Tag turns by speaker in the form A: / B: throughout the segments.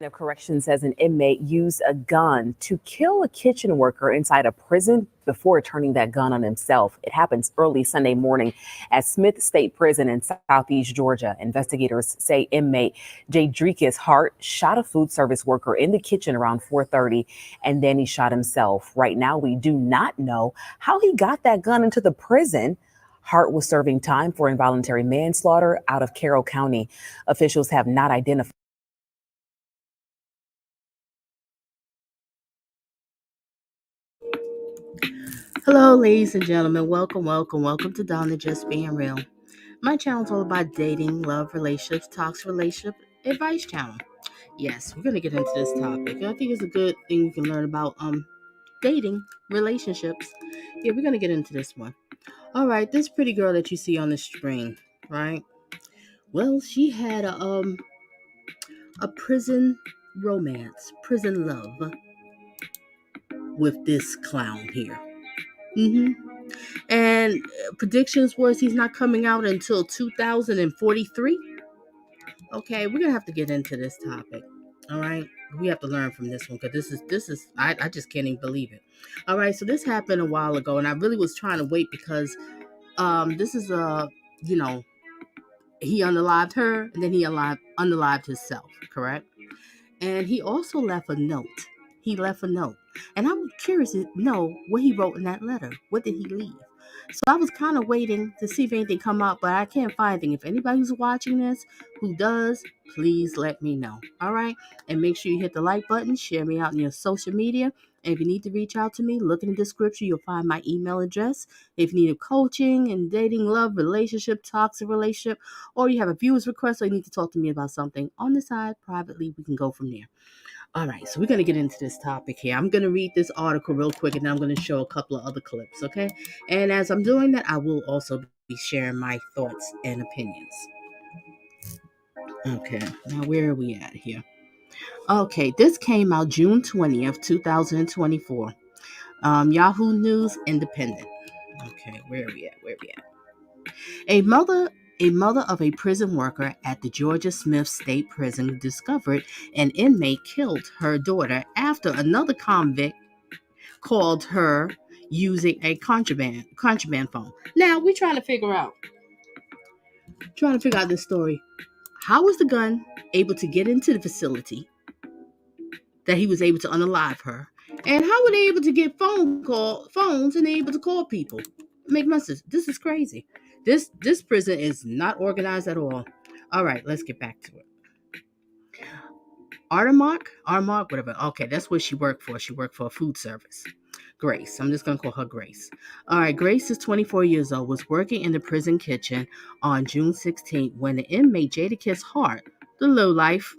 A: of Corrections says an inmate used a gun to kill a kitchen worker inside a prison before turning that gun on himself. It happens early Sunday morning at Smith State Prison in Southeast Georgia. Investigators say inmate Jaydrekus Hart shot a food service worker in the kitchen around 4:30, and then he shot himself. Right now, we do not know how he got that gun into the prison. Hart was serving time for involuntary manslaughter out of Carroll County. Officials have not identified.
B: Hello, ladies and gentlemen. Welcome to Donna Just Being Real. My channel is all about dating, love, relationships, toxic relationship advice channel. Yes, we're gonna get into this topic. I think it's a good thing we can learn about dating, relationships. Yeah, we're gonna get into this one. All right, this pretty girl that you see on the screen, right? Well, she had a prison romance, prison love with this clown here. And predictions was he's not coming out until 2043. Okay, we're gonna have to get into this topic. All right, we have to learn from this one because this is I just can't even believe it. All right, so this happened a while ago, and I really was trying to wait because this is you know he unalived her and then he unalived himself, correct? And he also left a note. He left a note. And I'm curious to know what he wrote in that letter. What did he leave? So I was kind of waiting to see if anything come up, but I can't find anything. If anybody who's watching this, who does, please let me know. All right? And make sure you hit the like button, share me out in your social media. And if you need to reach out to me, look in the description. You'll find my email address. If you need a coaching and dating, love, relationship, toxic relationship, or you have a viewer's request or you need to talk to me about something on the side privately, we can go from there. All right, so we're going to get into this topic here. I'm going to read this article real quick and then I'm going to show a couple of other clips, okay? And as I'm doing that, I will also be sharing my thoughts and opinions. Okay, now where are we at here? Okay, this came out June 20th, 2024. Yahoo News Independent. Okay, where are we at? A mother of a prison worker at the Georgia Smith State Prison discovered an inmate killed her daughter after another convict called her using a contraband phone. Now we're trying to figure out this story. How was the gun able to get into the facility that he was able to unalive her? And how were they able to get phones and able to call people? Make sense. This is crazy. This prison is not organized at all. All right, let's get back to it. Aramark, whatever. Okay, that's what she worked for. She worked for a food service. Grace. I'm just going to call her Grace. All right, Grace is 24 years old, was working in the prison kitchen on June 16th when the inmate Jaydrekus Hart, the lowlife,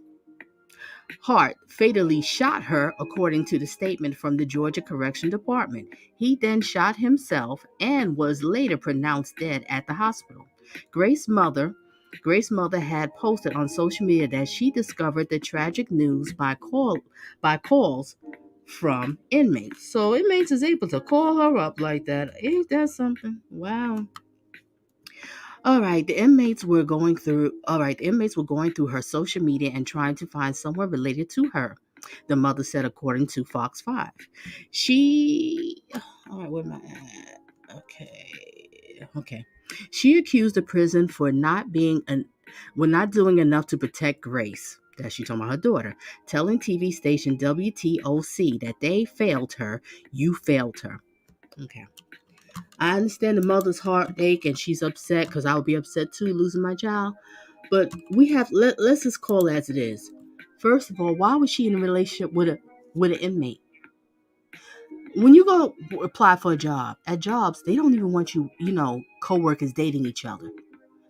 B: Hart fatally shot her, according to the statement from the Georgia Correction Department. He then shot himself and was later pronounced dead at the hospital. Grace's mother had posted on social media that she discovered the tragic news by calls from inmates. So inmates is able to call her up like that. Ain't that something? Wow. All right, the inmates were going through her social media and trying to find someone related to her, the mother said, according to Fox 5. All right, where am I at? Okay. She accused the prison for not doing enough to protect Grace. That she's talking about her daughter, telling TV station WTOC that they failed her. You failed her. Okay. I understand the mother's heartache and she's upset because I would be upset too, losing my child. But let's just call it as it is. First of all, why was she in a relationship with an inmate? When you go apply for a job, at jobs, they don't even want you, co-workers dating each other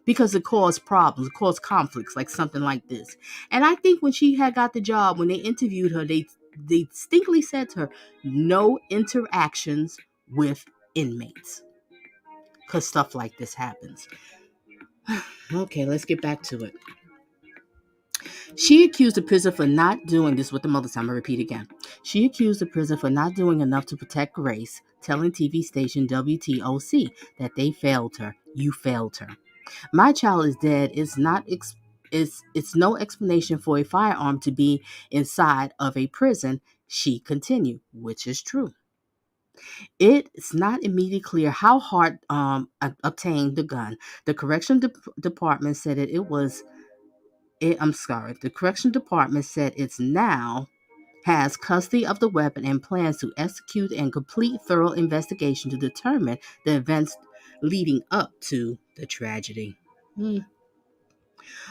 B: because it caused problems, it caused conflicts, like something like this. And I think when she had got the job, when they interviewed her, they distinctly said to her, no interactions with inmates, because stuff like this happens. Okay, let's get back to it. She accused the prison for not doing this with the mother. I'm going to repeat again. She accused the prison for not doing enough to protect Grace, telling TV station WTOC that they failed her. You failed her. My child is dead. It's it's no explanation for a firearm to be inside of a prison, she continued, which is true. It's not immediately clear how Hart obtained the gun. The correction department said it was. I'm sorry. The correction department said it's now has custody of the weapon and plans to execute and complete thorough investigation to determine the events leading up to the tragedy. Hmm.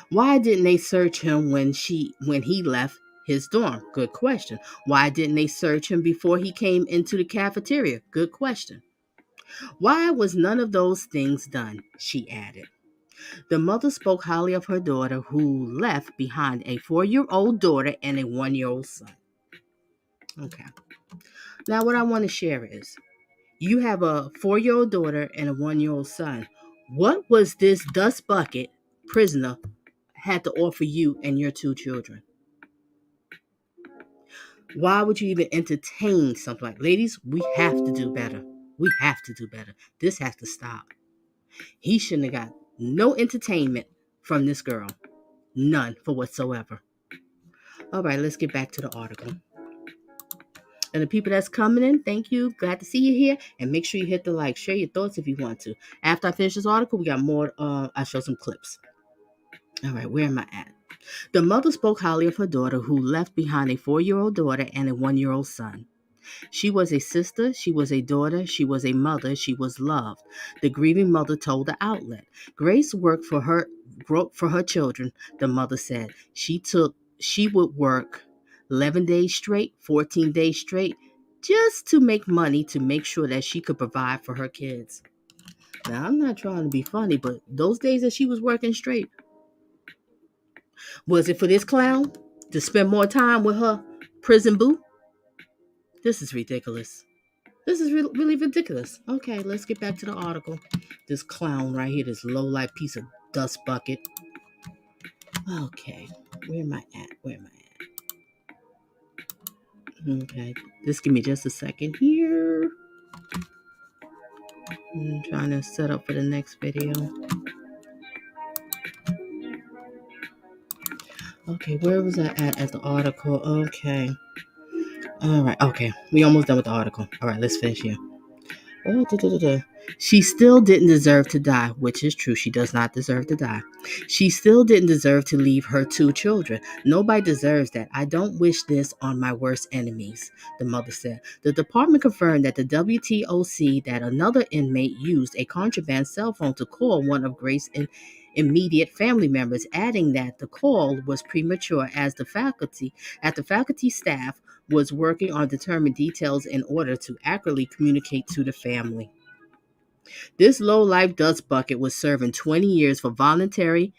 B: Why didn't they search him when he left his dorm? Good question. Why didn't they search him before he came into the cafeteria? Good question. Why was none of those things done? She added. The mother spoke highly of her daughter, who left behind a 4-year-old daughter and a 1-year-old son. Okay. Now, what I want to share is you have a 4-year-old daughter and a 1-year-old son. What was this dust bucket prisoner had to offer you and your 2 children? Why would you even entertain something like, ladies, we have to do better. We have to do better. This has to stop. He shouldn't have got no entertainment from this girl. None for whatsoever. All right, let's get back to the article. And the people that's coming in, thank you. Glad to see you here. And make sure you hit the like. Share your thoughts if you want to. After I finish this article, we got more. I'll show some clips. All right, where am I at? The mother spoke highly of her daughter, who left behind a 4-year-old daughter and a 1-year-old son. She was a sister, she was a daughter, she was a mother, she was loved. The grieving mother told the outlet. Grace worked for her children, the mother said. She would work 11 days straight, 14 days straight, just to make money to make sure that she could provide for her kids. Now, I'm not trying to be funny, but those days that she was working straight, was it for this clown to spend more time with her prison boo? This is ridiculous. This is really ridiculous. Okay, let's get back to the article. This clown right here, this low-life piece of dust bucket. Okay, where am I at? Okay, just give me just a second here. I'm trying to set up for the next video. Okay, where was I at the article? Okay. All right, okay. We almost done with the article. All right, let's finish here. She still didn't deserve to die, which is true. She does not deserve to die. She still didn't deserve to leave her 2 children. Nobody deserves that. I don't wish this on my worst enemies, the mother said. The department confirmed that the WTOC that another inmate used a contraband cell phone to call one of Grace's immediate family members, adding that the call was premature as the faculty staff was working on determined details in order to accurately communicate to the family. This low-life dust bucket was serving 20 years for voluntary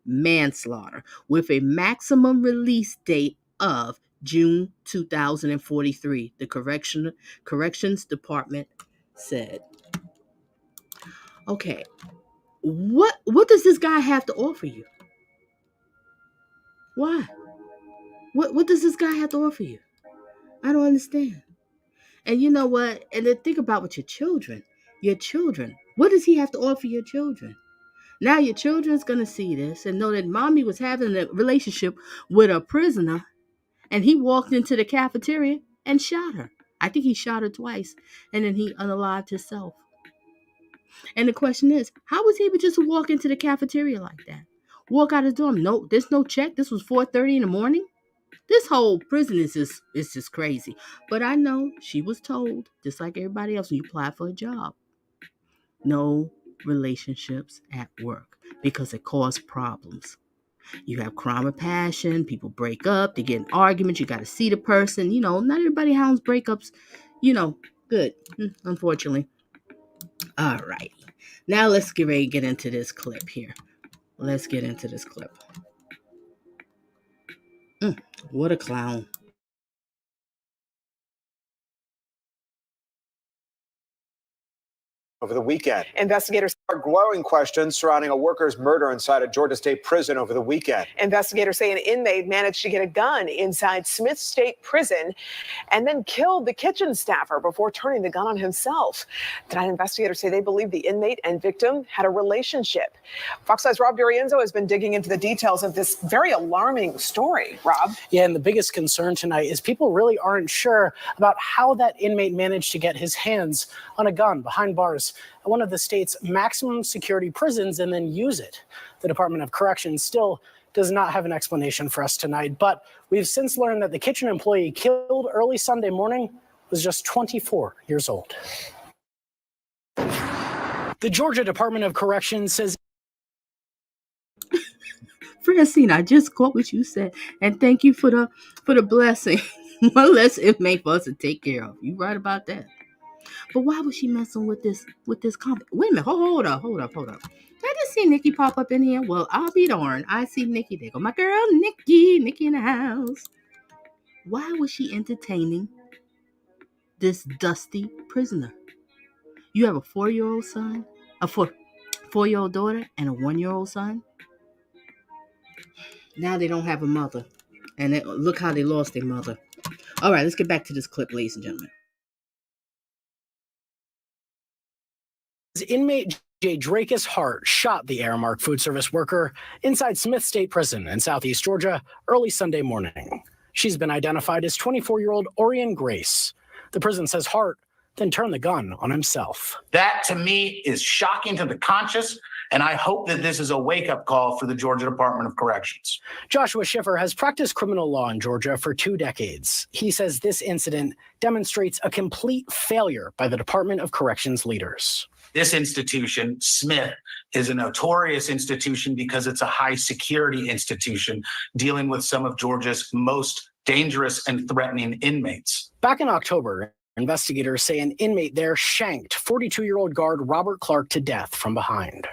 B: manslaughter with a maximum release date of June 2043, the corrections department said. Okay, what does this guy have to offer you? Why? What does this guy have to offer you? I don't understand. And you know what? And then think about with your children. Your children. What does he have to offer your children? Now your children's going to see this and know that mommy was having a relationship with a prisoner and he walked into the cafeteria and shot her. I think he shot her twice and then he unalived himself. And the question is, how was he able just to walk into the cafeteria like that? Walk out his dorm? No, there's no check. This was 4:30 in the morning. This whole prison is just crazy. But I know she was told, just like everybody else, when you apply for a job, no relationships at work because it causes problems. You have crime of passion, people break up, they get in arguments, you got to see the person. You know, not everybody has breakups, good, unfortunately. All right. Now let's get ready to get into this clip here. Let's get into this clip. What a clown.
C: over the weekend. Investigators are glowing questions surrounding a worker's murder inside a Georgia State prison over the weekend.
D: Investigators say an inmate managed to get a gun inside Smith State Prison and then killed the kitchen staffer before turning the gun on himself. Tonight, investigators say they believe the inmate and victim had a relationship. Fox 5's Rob D'Arienzo has been digging into the details of this very alarming story. Rob?
E: Yeah, and the biggest concern tonight is people really aren't sure about how that inmate managed to get his hands on a gun behind bars at one of the state's maximum security prisons and then use it. The Department of Corrections still does not have an explanation for us tonight, but we've since learned that the kitchen employee killed early Sunday morning was just 24 years old. The Georgia Department of Corrections says,
B: Francine, I just caught what you said, and thank you for the blessing. One less inmate for us to take care of. You right about that. But why was she messing with this comment? Wait a minute, hold up. I just see Nikki pop up in here. Well, I'll be darned. I see Nikki. There go my girl, Nikki in the house. Why was she entertaining this dusty prisoner? You have a 4-year-old son, a 4-year-old daughter, and a 1-year-old son. Now they don't have a mother. And look how they lost their mother. All right, let's get back to this clip, ladies and gentlemen.
E: inmate Jaydrekus Hart shot the Aramark food service worker inside Smith State Prison in Southeast Georgia early Sunday morning. She's been identified as 24-year-old Aureon Grace. The prison says Hart then turned the gun on himself.
F: That, to me, is shocking to the conscious, and I hope that this is a wake-up call for the Georgia Department of Corrections.
E: Joshua Schiffer has practiced criminal law in Georgia for 2 decades. He says this incident demonstrates a complete failure by the Department of Corrections leaders.
F: This institution, Smith, is a notorious institution because it's a high-security institution dealing with some of Georgia's most dangerous and threatening inmates.
E: Back in October, investigators say an inmate there shanked 42-year-old guard Robert Clark to death from behind.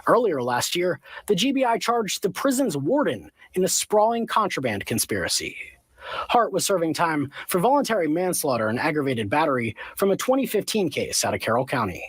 E: Earlier last year, the GBI charged the prison's warden in a sprawling contraband conspiracy. Hart was serving time for voluntary manslaughter and aggravated battery from a 2015 case out of Carroll County.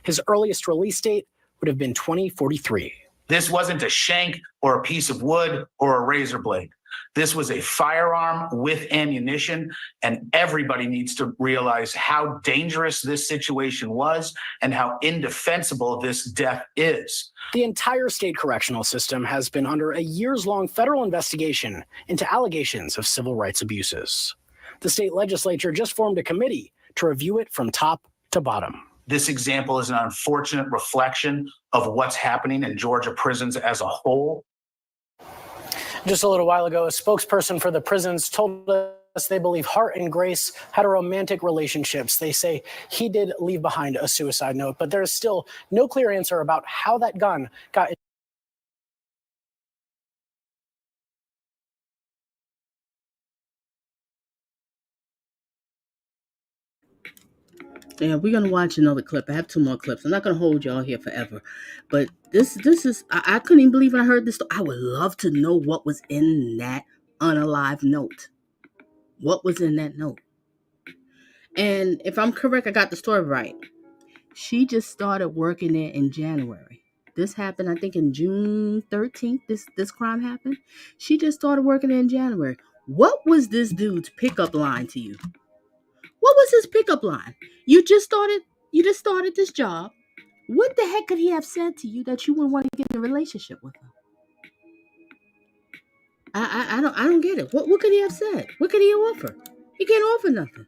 E: His earliest release date would have been 2043.
F: This wasn't a shank or a piece of wood or a razor blade. This was a firearm with ammunition, and everybody needs to realize how dangerous this situation was and how indefensible this death is.
E: The entire state correctional system has been under a years-long federal investigation into allegations of civil rights abuses. The state legislature just formed a committee to review it from top to bottom.
F: This example is an unfortunate reflection of what's happening in Georgia prisons as a whole.
E: Just a little while ago, a spokesperson for the prisons told us they believe Hart and Grace had a romantic relationship. They say he did leave behind a suicide note, but there is still no clear answer about how that gun got.
B: Yeah, we're gonna watch another clip. I have 2 more clips. I'm not gonna hold y'all here forever, but this is I couldn't even believe when I heard this. I would love to know what was in that unalive note. What was in that note? And if I'm correct, I got the story right. She just started working there in January. This happened, I think, in June 13th. This crime happened. She just started working there in January. What was this dude's pickup line to you? What was his pickup line? You just started this job. What the heck could he have said to you that you wouldn't want to get in a relationship with him? I don't get it. What could he have said? What could he offer? He can't offer nothing.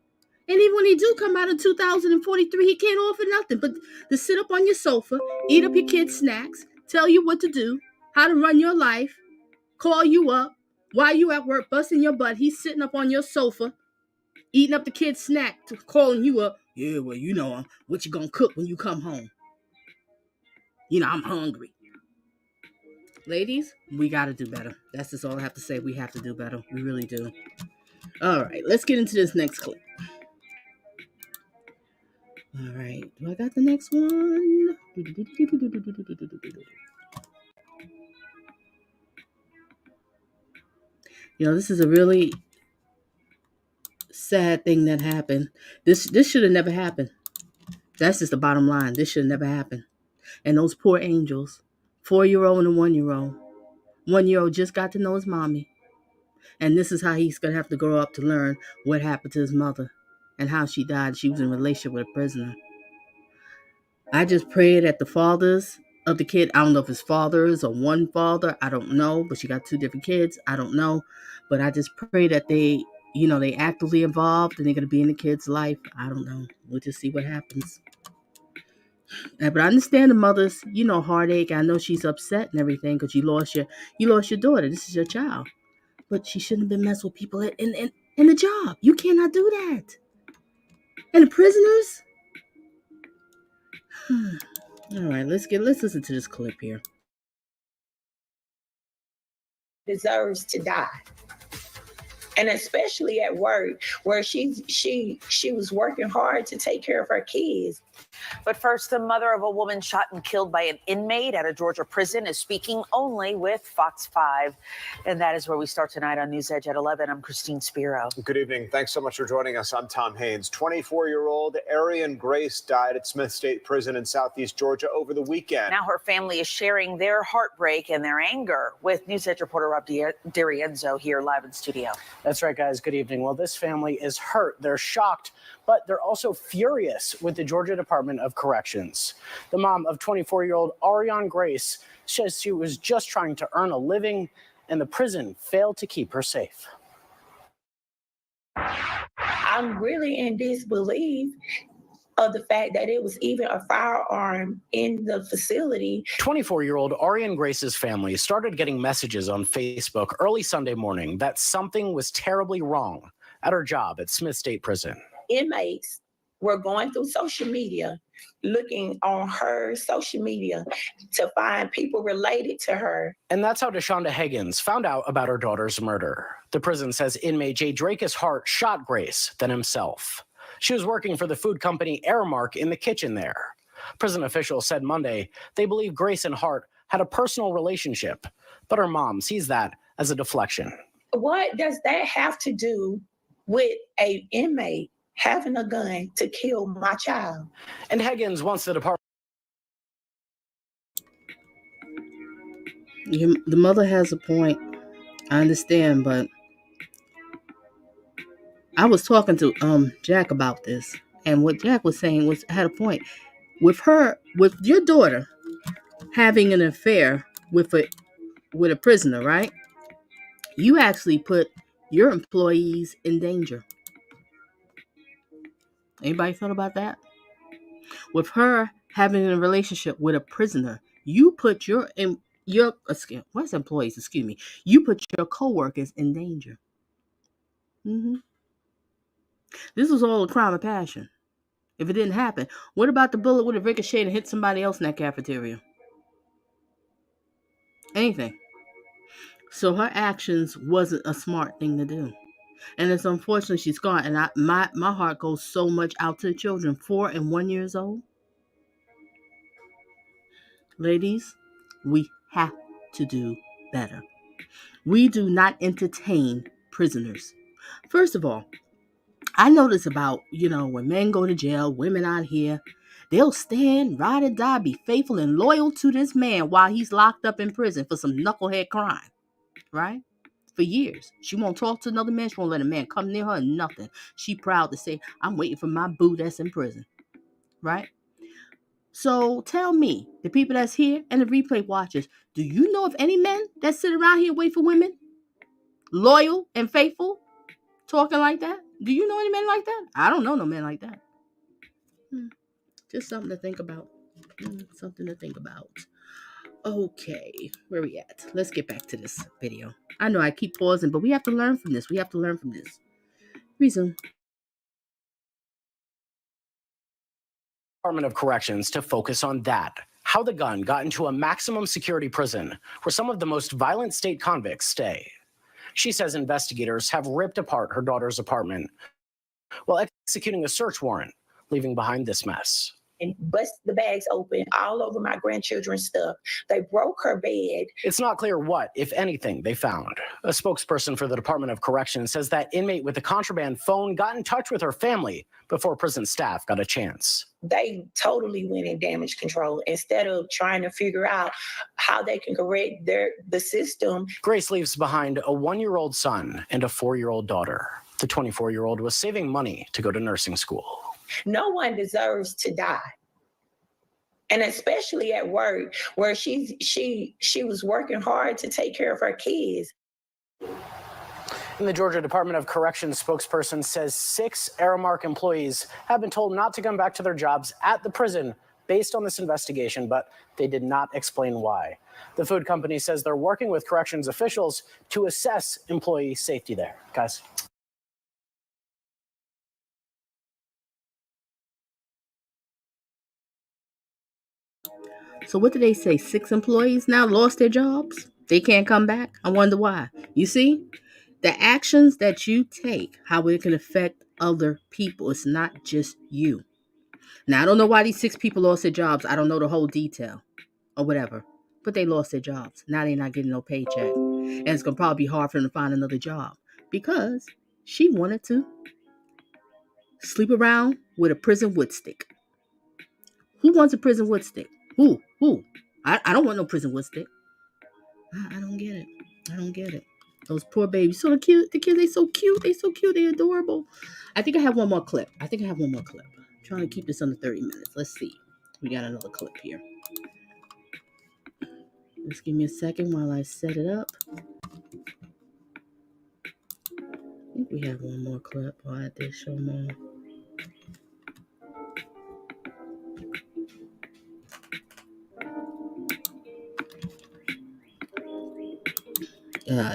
B: And even when he do come out in 2043, he can't offer nothing but to sit up on your sofa, eat up your kids' snacks, tell you what to do, how to run your life, call you up while you at work, busting your butt. He's sitting up on your sofa, eating up the kids' snack, calling you up. Yeah, well, you know, what you gonna cook when you come home? You know, I'm hungry. Ladies, we gotta do better. That's just all I have to say. We have to do better. We really do. All right, let's get into this next clip. All right, do I got the next one? You know, this is a really sad thing that happened. This should have never happened. That's just the bottom line. This should never happen. And those poor angels, 4-year-old and a 1-year-old. 1-year-old just got to know his mommy. And this is how he's going to have to grow up to learn what happened to his mother and how she died. She was in a relationship with a prisoner. I just pray that the fathers of the kid, I don't know if it's fathers or one father, I don't know, but she got 2 different kids, I don't know. But I just pray that they actively involved and they're going to be in the kid's life. I don't know. We'll just see what happens. But I understand the mother's, heartache. I know she's upset and everything because you lost your daughter. This is your child. But she shouldn't have been messing with people in the job. You cannot do that. And the prisoners? All right, let's listen to this clip here.
G: Deserves to die. And especially at work where she was working hard to take care of her kids.
H: But first, the mother of a woman shot and killed by an inmate at a Georgia prison is speaking only with Fox 5. And that is where we start tonight on News Edge at 11. I'm Christine Spiro.
C: Good evening. Thanks so much for joining us. I'm Tom Haynes. 24-year-old Aureon Grace died at Smith State Prison in Southeast Georgia over the weekend.
H: Now her family is sharing their heartbreak and their anger with News Edge reporter Rob D'Arienzo here live in studio.
E: That's right, guys. Good evening. Well, this family is hurt. They're shocked, but they're also furious with the Georgia Department of Corrections. The mom of 24-year-old Aureon Grace says she was just trying to earn a living, and the prison failed to keep her safe.
G: I'm really in disbelief of the fact that it was even a firearm in the facility.
E: 24-year-old Aureon Grace's family started getting messages on Facebook early Sunday morning that something was terribly wrong at her job at Smith State Prison.
G: Inmates were going through social media, looking on her social media to find people related to her.
E: And that's how Deshonda Higgins found out about her daughter's murder. The prison says inmate Jaydrekus Hart shot Grace, then himself. She was working for the food company Aramark in the kitchen there. Prison officials said Monday they believe Grace and Hart had a personal relationship, but her mom sees that as a deflection.
G: What does that have to do with an inmate having a gun to kill my child?
E: And Higgins wants the department.
B: The mother has a point. I understand, but I was talking to Jack about this, and what Jack was saying had a point. With your daughter having an affair with a prisoner, right? You actually put your employees in danger. Anybody thought about that? With her having a relationship with a prisoner, you put you put your coworkers in danger. This was all a crime of passion. If it didn't happen, what about the bullet would have ricocheted and hit somebody else in that cafeteria? Anything. So her actions wasn't a smart thing to do. And it's unfortunate she's gone. And my heart goes so much out to the children, 4 and 1 years old. Ladies, we have to do better. We do not entertain prisoners. First of all, I notice about, when men go to jail, women out here, they'll stand, ride or die, be faithful and loyal to this man while he's locked up in prison for some knucklehead crime, right? For years. She won't talk to another man. She won't let a man come near her, nothing. She proud to say, I'm waiting for my boo that's in prison, right? So tell me, the people that's here and the replay watchers, do you know of any men that sit around here and wait for women? Loyal and faithful? Talking like that? Do you know any men like that? I don't know no men like that. Just something to think about. Something to think about. Okay, where we at? Let's get back to this video. I know I keep pausing, but we have to learn from this. Resume.
E: Department of Corrections to focus on that. How the gun got into a maximum security prison where some of the most violent state convicts stay. She says investigators have ripped apart her daughter's apartment while executing a search warrant, leaving behind this mess.
G: and bust the bags open all over my grandchildren's stuff. They broke her bed.
E: It's not clear what, if anything, they found. A spokesperson for the Department of Corrections says that inmate with the contraband phone got in touch with her family before prison staff got a chance.
G: They totally went in damage control instead of trying to figure out how they can correct the system.
E: Grace leaves behind a 1-year-old son and a 4-year-old daughter. The 24-year-old was saving money to go to nursing school.
G: No one deserves to die. And especially at work, where she was working hard to take care of her kids.
E: And the Georgia Department of Corrections spokesperson says 6 Aramark employees have been told not to come back to their jobs at the prison based on this investigation, but they did not explain why. The food company says they're working with corrections officials to assess employee safety there. Guys.
B: So what did they say? 6 employees now lost their jobs? They can't come back? I wonder why. You see? The actions that you take, how it can affect other people. It's not just you. Now, I don't know why these 6 people lost their jobs. I don't know the whole detail or whatever. But they lost their jobs. Now they're not getting no paycheck. And it's going to probably be hard for them to find another job. Because she wanted to sleep around with a prison wood stick. Who wants a prison wood stick? Who? I don't want no prison wood stick. I don't get it. I don't get it. Those poor babies. So cute. The kids, they so cute. They so cute. They adorable. I think I have one more clip. I'm trying to keep this under 30 minutes. Let's see. We got another clip here. Just give me a second while I set it up. I think we have one more clip. I'll add this, show more.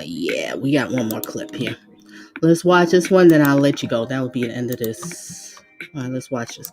B: Yeah, we got one more clip here. Let's watch this one, then I'll let you go. That would be the end of this. All right, let's watch this.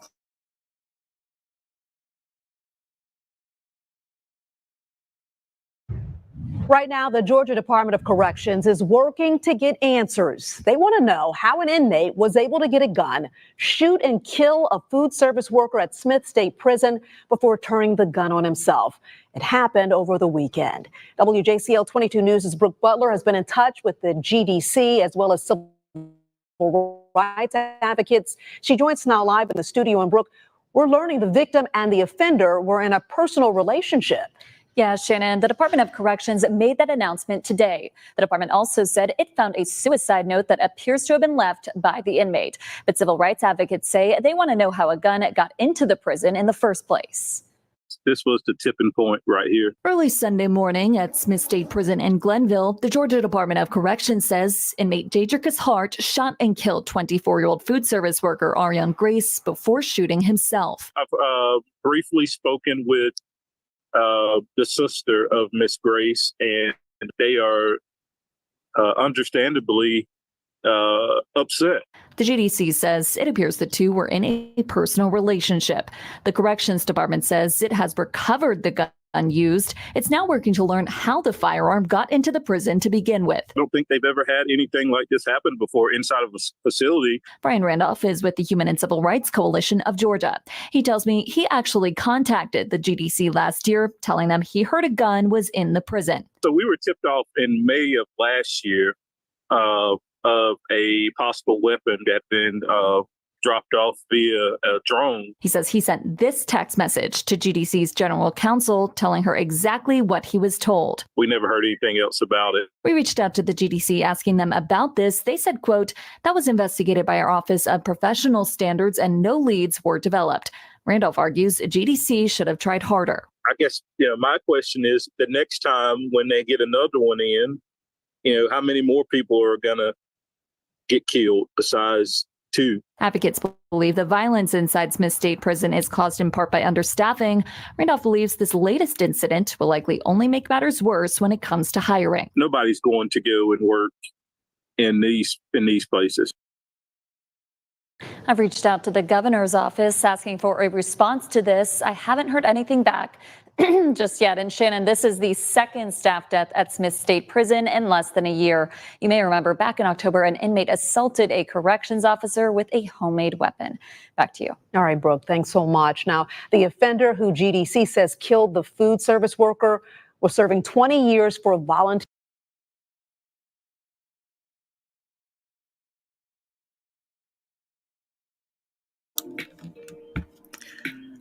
I: Right now, the Georgia Department of Corrections is working to get answers. They want to know how an inmate was able to get a gun, shoot and kill a food service worker at Smith State Prison before turning the gun on himself. It happened over the weekend. WJCL 22 News' Brooke Butler has been in touch with the GDC as well as civil rights advocates. She joins us now live in the studio. And Brooke, we're learning the victim and the offender were in a personal relationship.
J: Yeah, Shannon, the Department of Corrections made that announcement today. The department also said it found a suicide note that appears to have been left by the inmate. But civil rights advocates say they want to know how a gun got into the prison in the first place.
K: This was the tipping point right here.
J: Early Sunday morning at Smith State Prison in Glenville, the Georgia Department of Corrections says inmate Jaydrekus Hart shot and killed 24-year-old food service worker Aureon Grace before shooting himself.
K: I've briefly spoken with the sister of Miss Grace, and they are understandably upset.
J: The GDC says it appears the two were in a personal relationship. The Corrections Department says it has recovered the gun used. It's now working to learn how the firearm got into the prison to begin with.
K: I don't think they've ever had anything like this happen before inside of a facility.
J: Brian Randolph is with the Human and Civil Rights Coalition of Georgia. He tells me he actually contacted the GDC last year, telling them he heard a gun was in the prison.
K: So we were tipped off in May of last year of a possible weapon that had been dropped off via a drone.
J: He says he sent this text message to GDC's general counsel, telling her exactly what he was told.
K: We never heard anything else about it.
J: We reached out to the GDC asking them about this. They said, quote, that was investigated by our Office of Professional Standards and no leads were developed. Randolph argues GDC should have tried harder.
K: I guess, my question is the next time when they get another one in, how many more people are going to get killed besides 2?
J: Advocates believe the violence inside Smith State Prison is caused in part by understaffing. Randolph believes this latest incident will likely only make matters worse when it comes to hiring.
K: Nobody's going to go and work in these places.
J: I've reached out to the governor's office asking for a response to this. I haven't heard anything back. just yet. And Shannon, this is the second staff death at Smith State Prison in less than a year. You may remember back in October, an inmate assaulted a corrections officer with a homemade weapon. Back to you.
I: All right, Brooke, thanks so much. Now, the offender who GDC says killed the food service worker was serving 20 years for volunteer.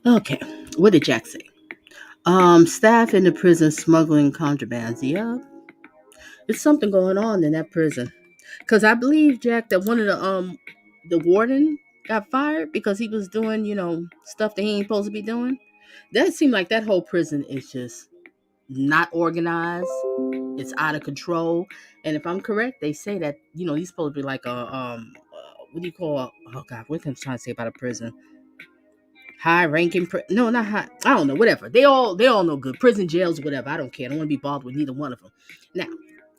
B: Okay, what did Jack say? Staff in the prison smuggling contrabands. Yeah, there's something going on in that prison. Cause I believe, Jack, that one of the warden got fired because he was doing, stuff that he ain't supposed to be doing. That seemed like that whole prison is just not organized. It's out of control. And if I'm correct, they say that, he's supposed to be like what do you call? Oh God, what am I trying to say about a prison? High ranking, no, not high. I don't know, whatever. They all know good. Prison, jails, whatever. I don't care. I don't want to be bothered with neither one of them.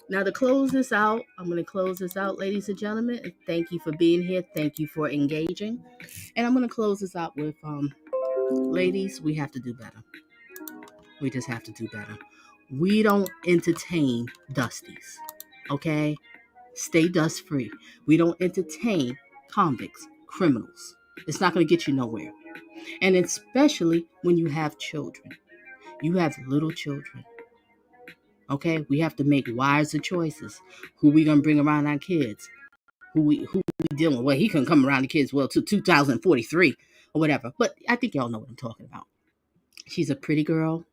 B: Now to close this out, I'm going to close this out, ladies and gentlemen. And thank you for being here. Thank you for engaging. And I'm going to close this out with, ladies, we have to do better. We just have to do better. We don't entertain dusties, okay? Stay dust free. We don't entertain convicts, criminals. It's not going to get you nowhere. And especially when you have children. You have little children. Okay? We have to make wiser choices. Who we going to bring around our kids? Who we dealing with? Well, he couldn't come around the kids, well, to 2043 or whatever. But I think y'all know what I'm talking about. She's a pretty girl.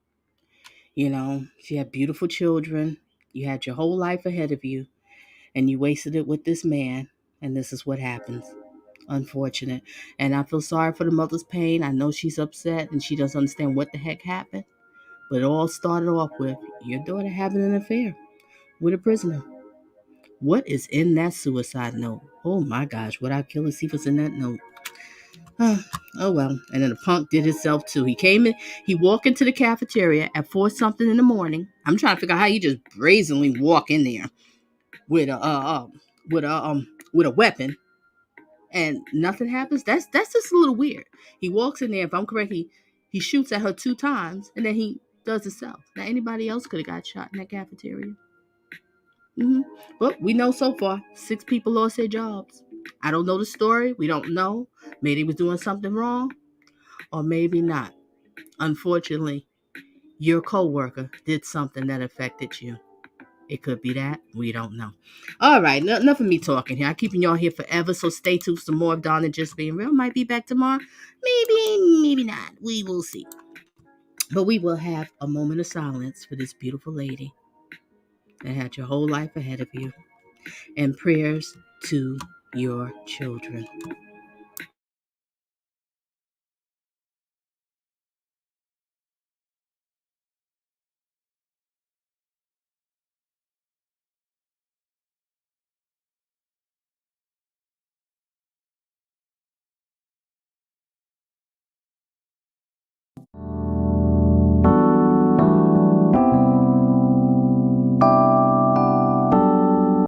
B: She had beautiful children. You had your whole life ahead of you. And you wasted it with this man. And this is what happens. Unfortunate. And I feel sorry for the mother's pain. I know she's upset and she doesn't understand what the heck happened. But it all started off with your daughter having an affair with a prisoner. What is in that suicide note? Oh my gosh, what I'd kill to see what's in that note. Oh well. And then the punk did himself too. He came in, he walked into the cafeteria at 4-something in the morning. I'm trying to figure out how you just brazenly walk in there with a weapon. And nothing happens. That's just a little weird. He walks in there. If I'm correct, he shoots at her 2 times, and then he does himself. Now, anybody else could have got shot in that cafeteria. But we know so far, 6 people lost their jobs. I don't know the story. We don't know. Maybe he was doing something wrong, or maybe not. Unfortunately, your coworker did something that affected you. It could be that. We don't know. All right. Enough of me talking here. I'm keeping y'all here forever. So stay tuned for more of Donna Just Being Real. Might be back tomorrow. Maybe not. We will see. But we will have a moment of silence for this beautiful lady that had your whole life ahead of you. And prayers to your children.